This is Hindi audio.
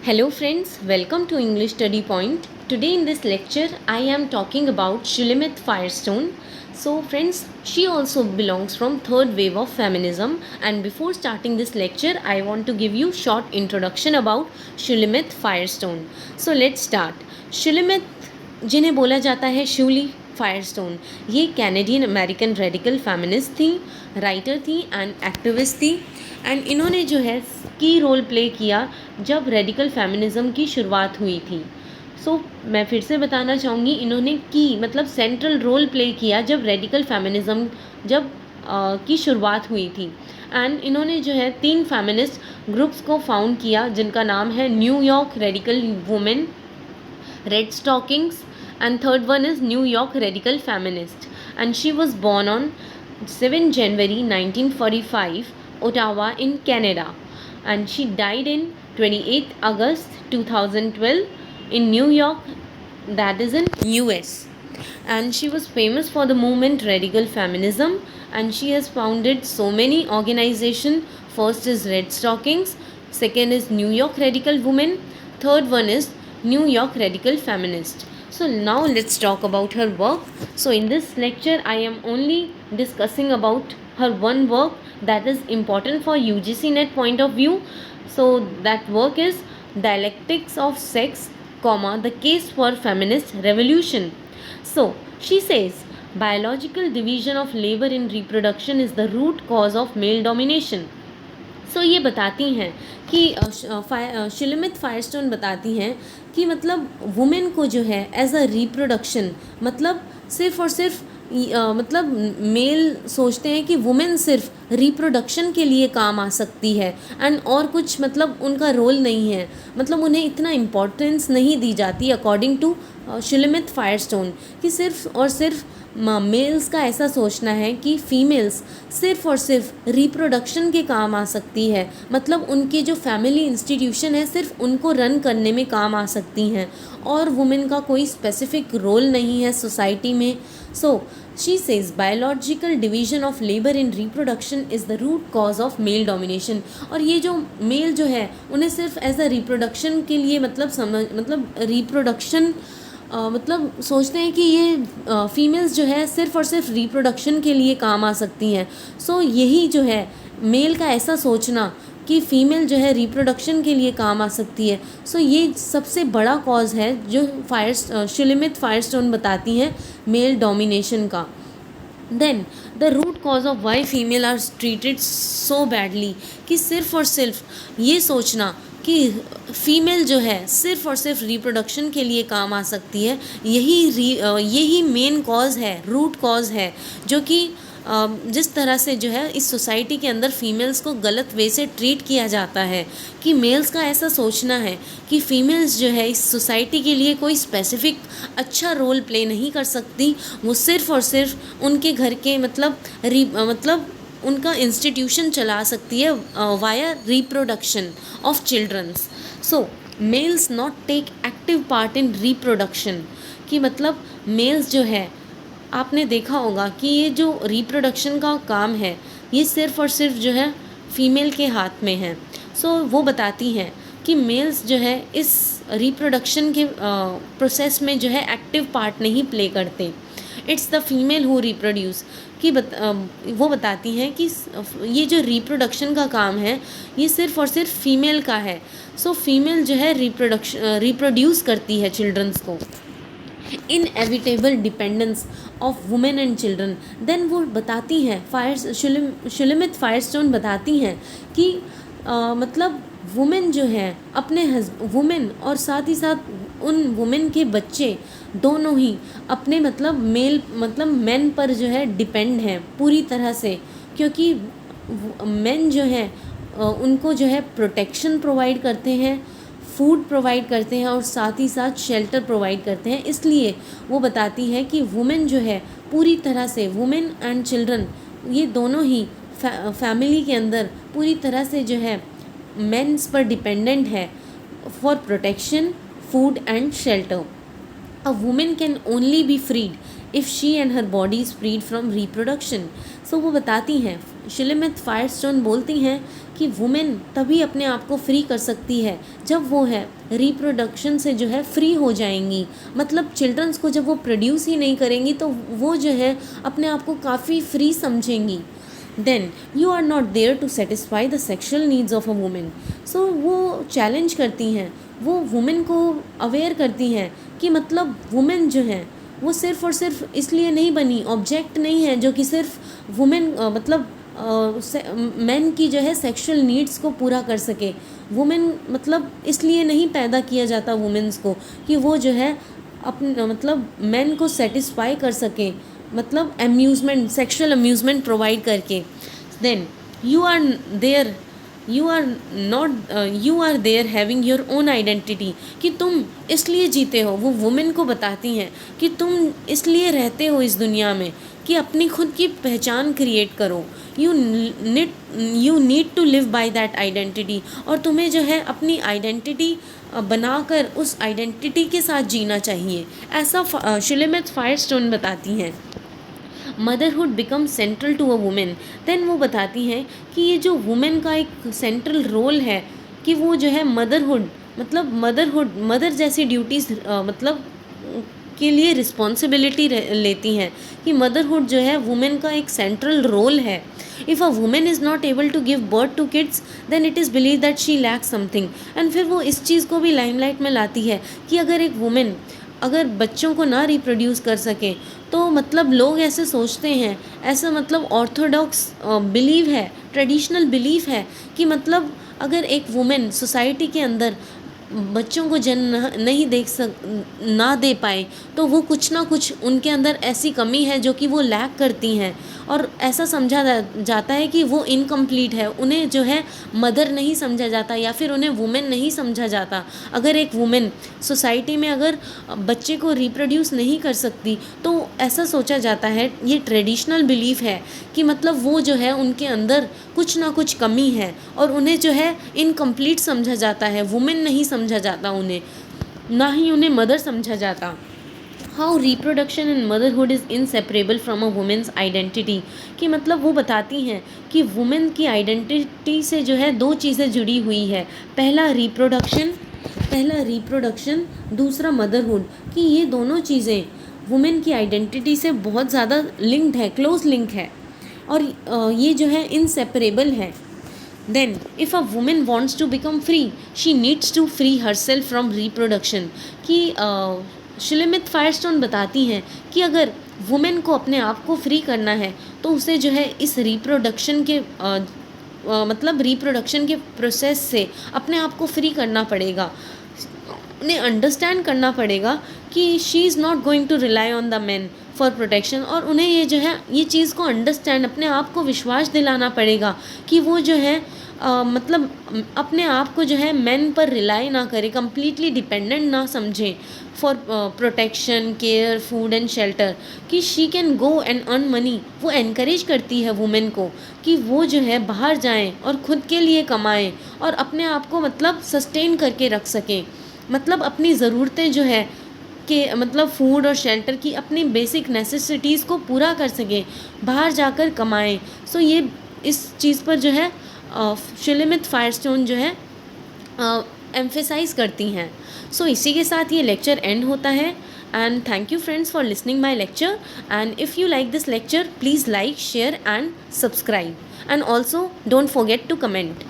Hello friends, welcome to English Study Point. Today in this lecture I am talking about Shulamit Firestone. So friends, she also belongs from third wave of feminism, and before starting this lecture I want to give you short introduction about Shulamit Firestone. So let's start. Shulamit जिन्हें बोला जाता है शूली फायरस्टोन, ये कैनेडियन अमेरिकन रेडिकल फेमिनिस्ट थी, राइटर थी एंड एक्टिविस्ट थी। एंड इन्होंने जो है की रोल प्ले किया जब रेडिकल फेमिनिज़म की शुरुआत हुई थी। मैं फिर से बताना चाहूँगी, इन्होंने की मतलब सेंट्रल रोल प्ले किया जब रेडिकल फेमिनिज़म की शुरुआत हुई थी। एंड इन्होंने जो है 3 फेमिनिस्ट ग्रुप्स को फाउंड किया जिनका नाम है New York radical women, red stockings, and third one is New York Radical Feminist. And she was born on 7 January 1945, Ottawa in Canada, and she died in 28 August 2012 in New York, that is in US. And she was famous for the movement radical feminism, and she has founded so many organizations. First is Red Stockings, second is New York Radical Women, third one is New York Radical Feminist. So now let's talk about her work. So in this lecture I am only discussing about her one work that is important for UGC net point of view. So that work is Dialectics of Sex, the Case for Feminist Revolution. So she says biological division of labor in reproduction is the root cause of male domination. ये बताती हैं कि शुलमित फायरस्टोन बताती हैं कि मतलब वुमेन को जो है एज अ रिप्रोडक्शन, मतलब सिर्फ और सिर्फ मतलब मेल सोचते हैं कि वुमेन सिर्फ रिप्रोडक्शन के लिए काम आ सकती है एंड और कुछ मतलब उनका रोल नहीं है, मतलब उन्हें इतना इम्पोर्टेंस नहीं दी जाती अकॉर्डिंग टू शुलमित फायरस्टोन, कि सिर्फ और सिर्फ मेल्स का ऐसा सोचना है कि फीमेल्स सिर्फ और सिर्फ रिप्रोडक्शन के काम आ सकती है, मतलब उनके जो फैमिली इंस्टीट्यूशन है सिर्फ उनको रन करने में काम आ सकती हैं और वुमेन का कोई स्पेसिफिक रोल नहीं है सोसाइटी में। She says biological division of labour in reproduction is the root cause of male domination. और ये जो मेल जो है उन्हें सिर्फ एज अ रिप्रोडक्शन के लिए मतलब रिप्रोडक्शन मतलब सोचते हैं कि ये फीमेल्स जो है सिर्फ और सिर्फ रिप्रोडक्शन के लिए काम आ सकती हैं। यही जो है मेल का ऐसा सोचना कि फ़ीमेल जो है रिप्रोडक्शन के लिए काम आ सकती है, ये सबसे बड़ा कॉज है जो शुलमित फायरस्टोन बताती हैं मेल डोमिनेशन का। Then the root cause of why female are treated so badly, कि सिर्फ और सिर्फ ये सोचना कि फ़ीमेल जो है सिर्फ और सिर्फ रिप्रोडक्शन के लिए काम आ सकती है, यही मेन कॉज है, रूट कॉज है, जो कि जिस तरह से जो है इस सोसाइटी के अंदर फ़ीमेल्स को गलत वे से ट्रीट किया जाता है, कि मेल्स का ऐसा सोचना है कि फ़ीमेल्स जो है इस सोसाइटी के लिए कोई स्पेसिफिक अच्छा रोल प्ले नहीं कर सकती, वो सिर्फ और सिर्फ उनके घर के मतलब उनका इंस्टीट्यूशन चला सकती है via reproduction of childrens. Males not take active part in reproduction, कि मतलब मेल्स जो है आपने देखा होगा कि ये जो रिप्रोडक्शन का काम है ये सिर्फ और सिर्फ जो है फीमेल के हाथ में है। वो बताती हैं कि मेल्स जो है इस रिप्रोडक्शन के प्रोसेस में जो है एक्टिव पार्ट नहीं प्ले करते, it's the female who reproduce, कि वो बताती हैं कि ये जो रिप्रोडक्शन का काम है ये सिर्फ और सिर्फ फीमेल का है। फीमेल जो है रिप्रोड्यूस करती है चिल्ड्रंस को, inevitable dependence of women and children. Then वो बताती हैं शुलमित फायरस्टोन बताती हैं कि मतलब वुमेन जो है अपने वुमेन और साथ ही साथ उन वुमेन के बच्चे दोनों ही अपने मतलब मेन पर जो है डिपेंड हैं पूरी तरह से, क्योंकि मेन जो है उनको जो है प्रोटेक्शन प्रोवाइड करते हैं, फूड प्रोवाइड करते हैं और साथ ही साथ शेल्टर प्रोवाइड करते हैं। इसलिए वो बताती है कि वुमेन जो है पूरी तरह से, वुमेन एंड चिल्ड्रन ये दोनों ही फैमिली के अंदर पूरी तरह से जो है मेंस पर डिपेंडेंट है for protection, food and shelter. A women can only be freed if she and her body is freed from reproduction. वो बताती हैं शिलेमिथ फायरस्टोन बोलती हैं कि वुमेन तभी अपने आप को फ्री कर सकती है जब वो है रिप्रोडक्शन से जो है फ्री हो जाएंगी, मतलब चिल्ड्रंस को जब वो प्रोड्यूस ही नहीं करेंगी तो वो जो है अपने आप को काफ़ी फ्री समझेंगी। Then you are not there to satisfy the sexual needs of a women. So वो चैलेंज करती हैं, वो वुमेन को अवेयर करती हैं कि मतलब वुमेन जो है वो सिर्फ़ और सिर्फ इसलिए नहीं बनी, ऑब्जेक्ट नहीं है जो कि सिर्फ वुमेन मतलब मैन की जो है सेक्सुअल नीड्स को पूरा कर सके। वुमेन मतलब इसलिए नहीं पैदा किया जाता वुमेन्स को कि वो जो है अपन मतलब मैन को सेटिस्फाई कर सके, मतलब अम्यूज़मेंट, सेक्सुअल अम्यूज़मेंट प्रोवाइड करके। Then you are there you are there having your own identity, कि तुम इसलिए जीते हो, वो वुमेन को बताती हैं कि तुम इसलिए रहते हो इस दुनिया में कि अपनी खुद की पहचान क्रिएट करो। You need to live by that identity, और तुम्हें जो है अपनी आइडेंटिटी बनाकर उस आइडेंटिटी के साथ जीना चाहिए, ऐसा शिलेमिथ फायरस्टोन बताती हैं। Motherhood become central to a women. Then वो बताती हैं कि ये जो वुमेन का एक सेंट्रल रोल है कि वो जो है मदरहुड मदर जैसी ड्यूटीज़ मतलब के लिए रिस्पॉन्सिबिलिटी लेती हैं, कि मदरहुड जो है वुमेन का एक सेंट्रल रोल है। If a women is not able to give birth to kids then it is believe that she lack something. And फिर वो इस चीज़ को भी लाइमलाइट में लाती है कि अगर एक वुमेन अगर बच्चों को ना रिप्रोड्यूस कर सके तो मतलब लोग ऐसे सोचते हैं, ऐसा मतलब ऑर्थोडॉक्स बिलीव है, ट्रेडिशनल बिलीफ है कि मतलब अगर एक वुमेन सोसाइटी के अंदर बच्चों को जन्म नहीं ना दे पाए तो वो कुछ ना कुछ उनके अंदर ऐसी कमी है जो कि वो लैक करती हैं, और ऐसा समझा जाता है कि वो इनकम्प्लीट है, उन्हें जो है मदर नहीं समझा जाता या फिर उन्हें वुमेन नहीं समझा जाता। अगर एक वुमेन सोसाइटी में अगर बच्चे को रिप्रोड्यूस नहीं कर सकती तो ऐसा सोचा जाता है, ये ट्रेडिशनल बिलीफ है कि मतलब वो जो है उनके अंदर कुछ ना कुछ कमी है और उन्हें जो है इनकम्प्लीट समझा जाता है, वुमेन नहीं समझा जाता उन्हें, ना ही उन्हें मदर समझा जाता। How reproduction in motherhood is inseparable from a women's identity, कि मतलब वो बताती हैं कि वुमेन की आइडेंटिटी से जो है दो चीज़ें जुड़ी हुई है, पहला रिप्रोडक्शन, दूसरा मदरहुड, कि ये दोनों चीज़ें वुमेन की आइडेंटिटी से बहुत ज़्यादा लिंक्ड है, क्लोज लिंक है, और ये जो है इनसेपरेबल है। Then if a women wants to become free she needs to free her self from reproduction, कि शिलेमिथ फायरस्टोन बताती हैं कि अगर वुमेन को अपने आप को फ्री करना है तो उसे जो है इस रिप्रोडक्शन के मतलब रिप्रोडक्शन के प्रोसेस से अपने आप को फ्री करना पड़ेगा, उन्हें अंडरस्टैंड करना पड़ेगा कि she is not going to rely on the man for protection, और उन्हें ये जो है ये चीज़ को अंडरस्टैंड, अपने आप को विश्वास दिलाना पड़ेगा कि वो जो है मतलब अपने आप को जो है मैन पर रिलाई ना करे, कम्प्लीटली डिपेंडेंट ना समझें for protection, care, food and shelter, कि she can go and earn money. वो एनकरेज करती है वुमेन को कि वो जो है बाहर जाएं और ख़ुद के लिए कमाएं और अपने आप को मतलब सस्टेन करके रख सकें, मतलब अपनी ज़रूरतें जो है कि मतलब फूड और शेल्टर की अपनी बेसिक नेसेसिटीज़ को पूरा कर सकें, बाहर जाकर कमाएं। सो ये इस चीज़ पर जो है शिलेमिथ फायरस्टोन जो है एम्फेसाइज करती हैं। सो इसी के साथ ये लेक्चर एंड होता है, and thank you friends for listening my lecture, and if you like this lecture please like, share and subscribe, and also don't forget to comment.